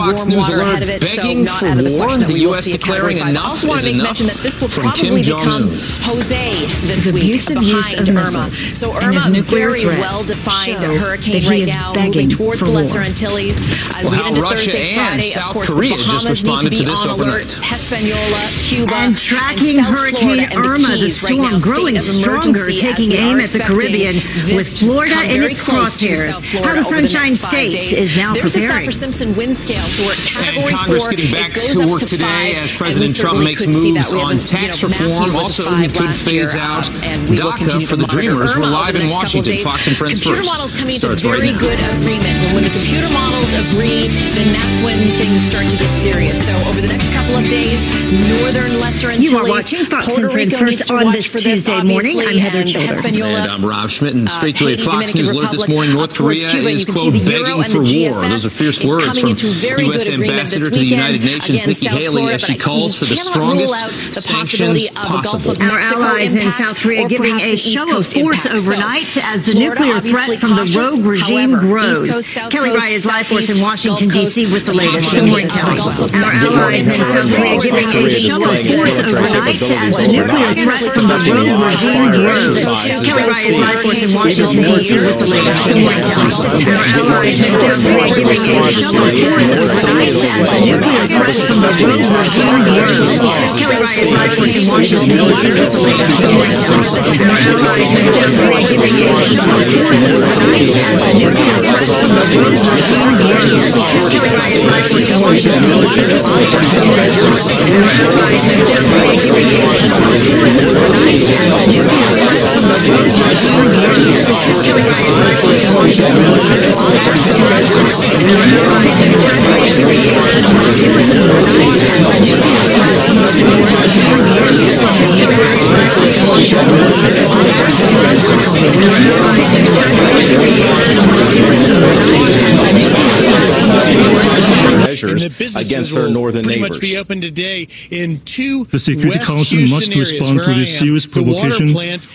Fox News alert begging for war, the U.S. declaring enough is enough from Kim Jong-un. His abusive use of missiles and his nuclear threats show that he is begging for war. Well, how Russia and South Korea just responded to this overnight. And tracking Hurricane Irma, the storm growing stronger, taking aim at the Caribbean, with Florida in its crosshairs. How the Sunshine State is now preparing. And Congress getting back to work today as President Trump makes moves on tax reform. Also, he could phase out DACA for the Dreamers. We're live in Washington. Fox and Friends First starts right now. Good agreement. And when the computer models agree, then that's when things start to get serious. So over the next couple of days, Northern Lesser Antilles, you are watching Fox and Friends First on this Tuesday morning. I'm Heather Childers. And I'm Rob Schmidt. And straight to a Fox News alert this morning, North Korea is, quote, begging for war. Those are fierce words from U.S. Ambassador to the United Nations, Nikki Haley, as she calls for the strongest sanctions possible. Our allies in South Korea giving a show of force overnight as the nuclear threat from the rogue regime grows. Kelly Rye is live for us in Washington, D.C. with the latest. Good morning, Kelly. Our allies in South Korea giving a show of force overnight as the nuclear threat from the rogue regime grows. Kelly Rye is live for us in Washington, D.C. with the latest. Good morning, Kelly. Our allies in South Korea giving a show of force overnight as the nuclear threat from the rogue regime grows. Kelly Rye is live for us in Washington, D.C. with the latest. Good morning, Kelly. Our allies in South Korea giving a show of force overnight as the nuclear threat from the rogue regime grows. Kelly Rye is live for us in Washington, D.C. with the latest. Our allies in South Korea giving a show of force overnight as the nuclear threat from the rogue regime grows. Kelly Rye is live for us in Washington, D.C. with the latest. Our allies in South Korea giving a show of force overnight as the nuclear threat from the rogue regime grows. Kelly Rye is live for us in Washington, D.C. with the latest. Our allies in South Korea giving a show of force overnight as the nuclear threat from the rogue regime grows. Measures against their northern neighbors. Be open today in two the Security Council must respond to this serious provocation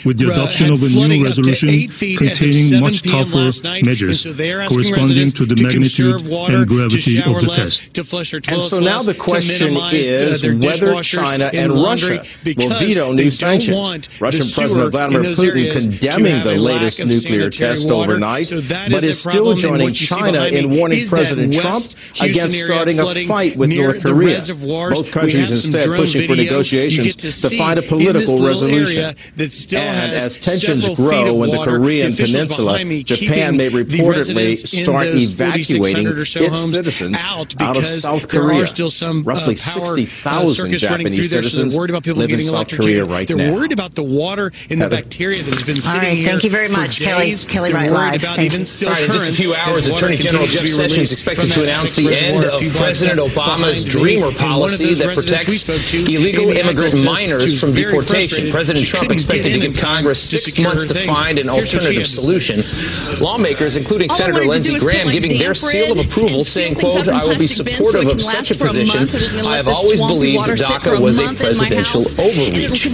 with the adoption of a new resolution containing much tougher measures corresponding to the magnitude and gravity of the test. And so now the question is whether China and Russia will veto new sanctions. Russian President Vladimir Putin condemning the latest nuclear test overnight, but is still joining China in warning President Trump against starting a fight with North Korea. Both countries instead pushing for negotiations to find a political resolution. And as tensions grow in the Korean peninsula, Japan may reportedly start evacuating its citizens out of South Korea. Roughly 60,000 Japanese citizens live in South Korea right now. They're worried about the water and the bacteria that has been sitting here. Thank you very much, Kelly. Kelly Wright live. In just a few hours, Attorney General Jeff Sessions expected to announce the end of President Obama's Dreamer policy that protects illegal immigrant minors from deportation. President Trump expected to give Congress 6 months to find an alternative solution. Lawmakers, including Senator Lindsey Graham, giving their seal of approval, saying, quote, I will be supportive of such a position. I have always believed DACA was a presidential overreach.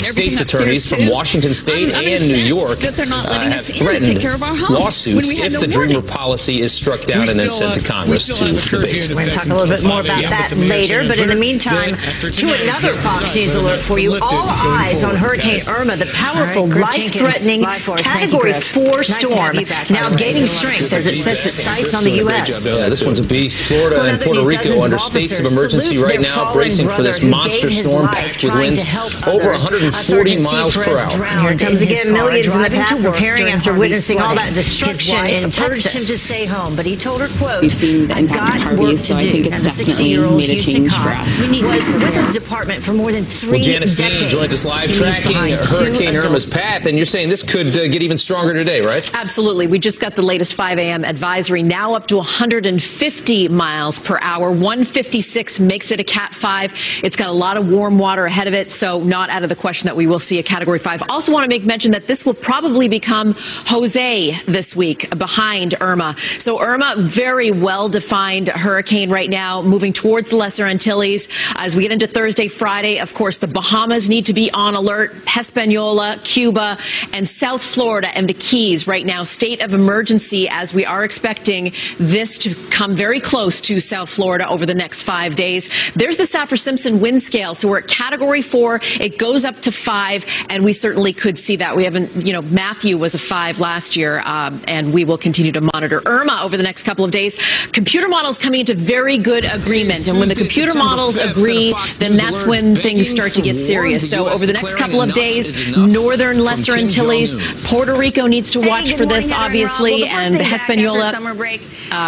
States attorneys from Washington State and New York have threatened lawsuits if the Dreamer policy is struck down and then sent to Congress to debate. We're going to talk a little bit more about that later, but in the meantime, to another Fox News alert for you. All eyes on Hurricane Irma, the powerful, life-threatening Category 4 storm, now gaining strength as it sets its sights on the U.S. Yeah, this one's a beast. Florida and Puerto Rico under states of emergency right now, bracing for this monster storm packed with winds over 140 miles per hour. Here it comes again. Millions in the path preparing after witnessing all that destruction in Texas. Urged him to stay home, but he told her, quote, we've seen the impact of Harvey, so I think it's definitely made a change for us. Was with his department for more than 3 decades. Janice Dean joins us live tracking Hurricane Irma's path, and you're saying this could get even stronger today, right? Absolutely. We just got the latest 5 a.m. advisory, now up to 150 miles per hour. 156 makes it a Cat 5. It's got a lot of warm water ahead of it, so not out of the question that we will see a Category 5. Also want to make mention that this will probably become Jose this week behind Irma. So Irma, very well-defined hurricane. hurricane right now, moving towards the Lesser Antilles. As we get into Thursday, Friday, of course, the Bahamas need to be on alert. Hispaniola, Cuba, and South Florida and the Keys right now, state of emergency, as we are expecting this to come very close to South Florida over the next 5 days. There's the Saffir-Simpson wind scale. So we're at Category 4. It goes up to 5, and we certainly could see that. We haven't, Matthew was a 5 last year, and we will continue to monitor Irma over the next couple of days. Computer models coming into very good agreement, and when the computer models agree, then that's when things start to get serious. So over the next couple of days, northern Lesser Antilles, Puerto Rico needs to watch for this, obviously, and the Hispaniola,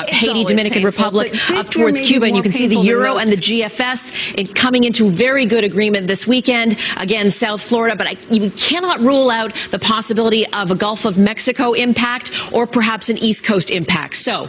Haiti, Dominican Republic, up towards Cuba, and you can see the Euro and the GFS coming into very good agreement this weekend. Again, South Florida, but you cannot rule out the possibility of a Gulf of Mexico impact or perhaps an East Coast impact. So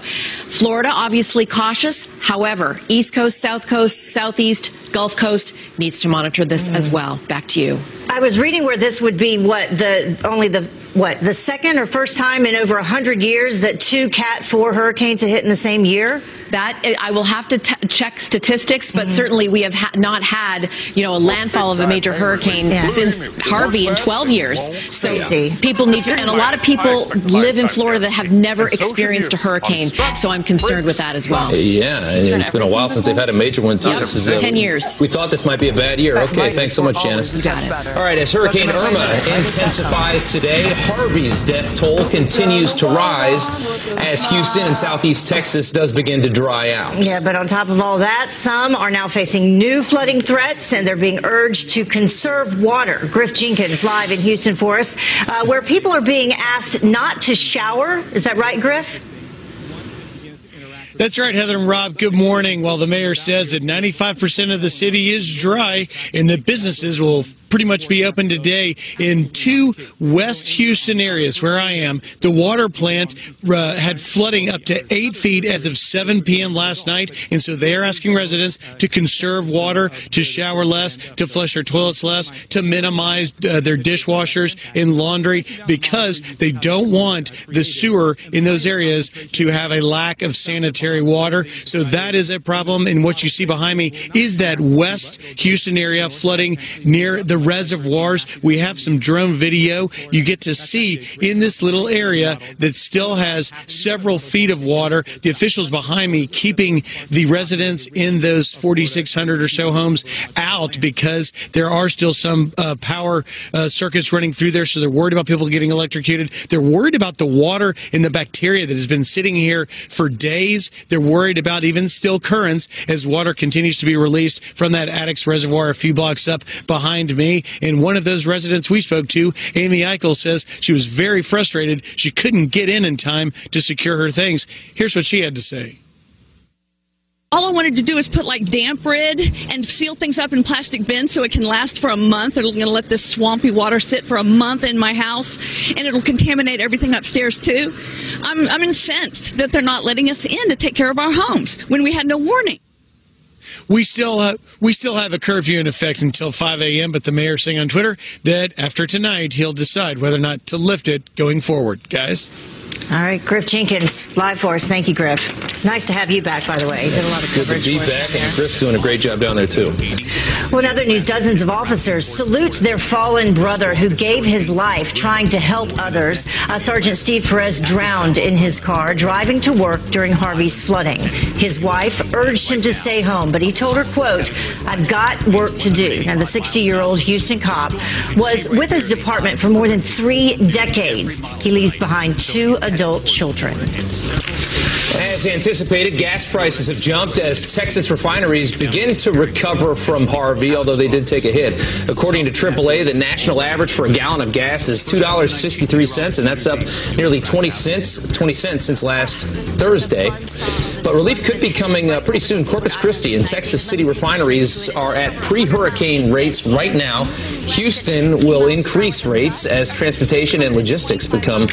Florida, obviously cautious. However, East Coast, South Coast, Southeast, Gulf Coast needs to monitor this as well. Back to you. I was reading where this would be the second or first time in over 100 years that 2 Cat 4 hurricanes have hit in the same year. That I will have to check statistics, but certainly we have not had, a landfall of a major hurricane since Harvey in 12 years. So people need to, and a lot of people live in Florida that have never experienced a hurricane. So I'm concerned with that as well. Yeah, it's been a while since they've had a major one too. Yep. This is 10 years. We thought this might be a bad year. Okay, thanks so much, Janice. Got it. All right, as Hurricane Irma intensifies today, Harvey's death toll continues to rise as Houston and southeast Texas does begin to dry out. Yeah, but on top of all that, some are now facing new flooding threats, and they're being urged to conserve water. Griff Jenkins live in Houston for us, where people are being asked not to shower. Is that right, Griff? That's right, Heather and Rob. Good morning. While the mayor says that 95% of the city is dry and that businesses will pretty much be open today in 2 West Houston areas where I am. The water plant had flooding up to 8 feet as of 7 p.m. last night, and so they are asking residents to conserve water, to shower less, to flush their toilets less, to minimize their dishwashers and laundry, because they don't want the sewer in those areas to have a lack of sanitary water. So that is a problem, and what you see behind me is that West Houston area flooding near the reservoirs. We have some drone video. You get to see in this little area that still has several feet of water. The officials behind me keeping the residents in those 4,600 or so homes out because there are still some power circuits running through there, so they're worried about people getting electrocuted. They're worried about the water and the bacteria that has been sitting here for days. They're worried about even still currents as water continues to be released from that Addicks Reservoir a few blocks up behind me. And one of those residents we spoke to, Amy Eichel, says she was very frustrated. She couldn't get in time to secure her things. Here's what she had to say. All I wanted to do is put damp rid and seal things up in plastic bins so it can last for a month. They're going to let this swampy water sit for a month in my house, and it'll contaminate everything upstairs too. I'm incensed that they're not letting us in to take care of our homes when we had no warning. We still have a curfew in effect until 5 a.m., but the mayor saying on Twitter that after tonight he'll decide whether or not to lift it going forward. Guys? All right, Griff Jenkins, live for us. Thank you, Griff. Nice to have you back, by the way. You did a lot of coverage. Good to be back, and Griff's doing a great job down there, too. Well, in other news, dozens of officers salute their fallen brother who gave his life trying to help others. Sergeant Steve Perez drowned in his car driving to work during Harvey's flooding. His wife urged him to stay home, but he told her, quote, "I've got work to do." And the 60-year-old Houston cop was with his department for more than 3 decades. He leaves behind 2 adult children. As anticipated, gas prices have jumped as Texas refineries begin to recover from Harvey, although they did take a hit. According to AAA, the national average for a gallon of gas is $2.63, and that's up nearly 20 cents since last Thursday. But relief could be coming pretty soon. Corpus Christi and Texas City refineries are at pre-hurricane rates right now. Houston will increase rates as transportation and logistics become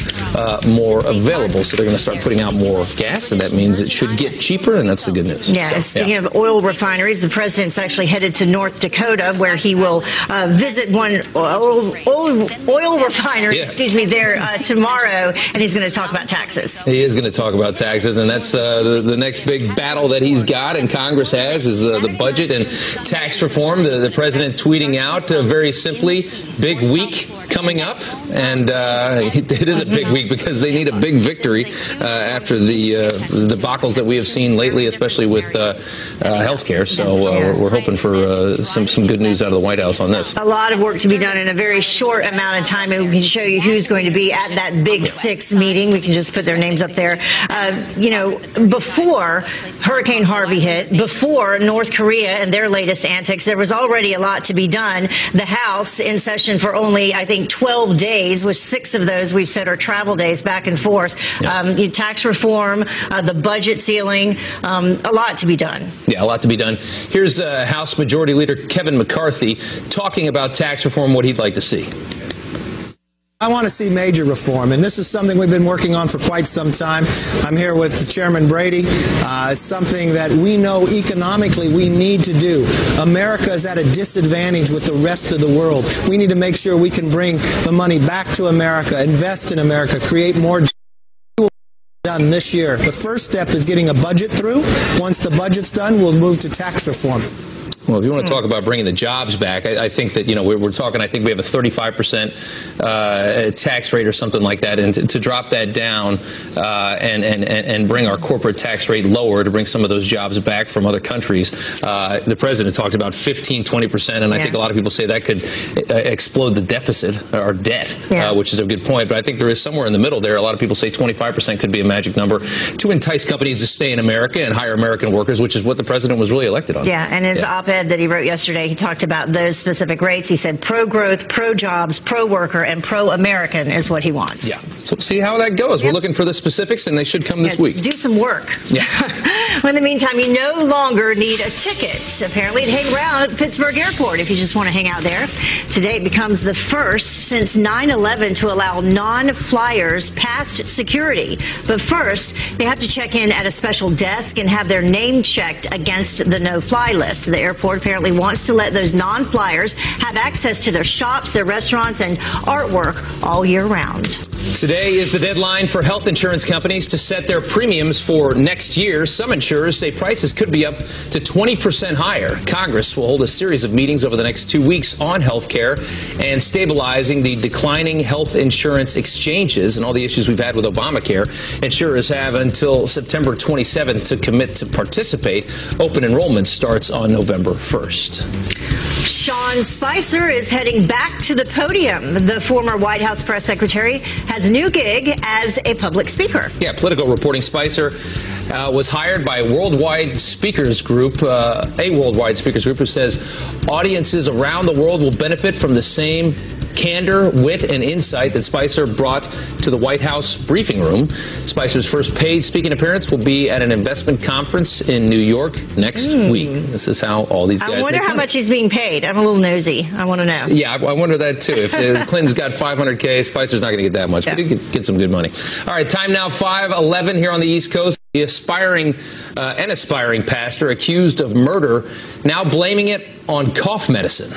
more available. So they're going to start putting out more gas, and that means it should get cheaper, and that's the good news. Yeah, and speaking of oil refineries, the president's actually headed to North Dakota, where he will visit one oil refinery, there tomorrow, and he's going to talk about taxes. He is going to talk about taxes, and that's the next next big battle that he's got and Congress has is the budget and tax reform. The president tweeting out very simply, big week coming up. And it is a big week because they need a big victory after the debacles that we have seen lately, especially with health care. So we're hoping for some good news out of the White House on this. A lot of work to be done in a very short amount of time, and we can show you who's going to be at that Big Six meeting. We can just put their names up there. You know, before Hurricane Harvey hit, before North Korea and their latest antics, there was already a lot to be done. The House in session for only, I think, 12 days, which 6 of those we've said are travel days back and forth. Tax reform, the budget ceiling, a lot to be done. Yeah, a lot to be done. Here's House Majority Leader Kevin McCarthy talking about tax reform, what he'd like to see. I want to see major reform, and this is something we've been working on for quite some time. I'm here with Chairman Brady. It's something that we know economically we need to do. America is at a disadvantage with the rest of the world. We need to make sure we can bring the money back to America, invest in America, create more jobs. Done this year. The first step is getting a budget through. Once the budget's done, we'll move to tax reform. Well, if you want to talk about bringing the jobs back, I think that, you know, we're talking, I think we have a 35% tax rate or something like that. And to drop that down and bring our corporate tax rate lower to bring some of those jobs back from other countries, the president talked about 15, 20%. And I think a lot of people say that could explode the deficit or debt, which is a good point. But I think there is somewhere in the middle there. A lot of people say 25% could be a magic number to entice companies to stay in America and hire American workers, which is what the president was really elected on. Yeah, and his op-ed that he wrote yesterday, he talked about those specific rates. He said pro-growth, pro-jobs, pro-worker, and pro-American is what he wants. Yeah. So see how that goes. We're looking for the specifics, and they should come this week. Do some work. Yeah. Well, in the meantime, you no longer need a ticket, apparently, to hang around at the Pittsburgh airport if you just want to hang out there. Today, it becomes the first since 9/11 to allow non-flyers past security. But first, they have to check in at a special desk and have their name checked against the no-fly list. The airport apparently wants to let those non-flyers have access to their shops, their restaurants, and artwork all year round. Today is the deadline for health insurance companies to set their premiums for next year. Some insurers say prices could be up to 20% higher. Congress will hold a series of meetings over the next 2 weeks on health care and stabilizing the declining health insurance exchanges and all the issues we've had with Obamacare. Insurers have until September 27th to commit to participate. Open enrollment starts on November 1st. Sean Spicer is heading back to the podium. The former White House press secretary has a new gig as a public speaker. Yeah, Politico reporting Spicer was hired by a worldwide speakers group who says audiences around the world will benefit from the same candor, wit, and insight that Spicer brought to the White House briefing room. Spicer's first paid speaking appearance will be at an investment conference in New York next week. This is how all these guys I wonder how much he's being paid. I'm a little nosy. I want to know. Yeah, I wonder that too. If Clinton's got $500K, Spicer's not going to get that much, but he could get some good money. All right, time now 5:11 here on the East Coast. The aspiring pastor accused of murder now blaming it on cough medicine.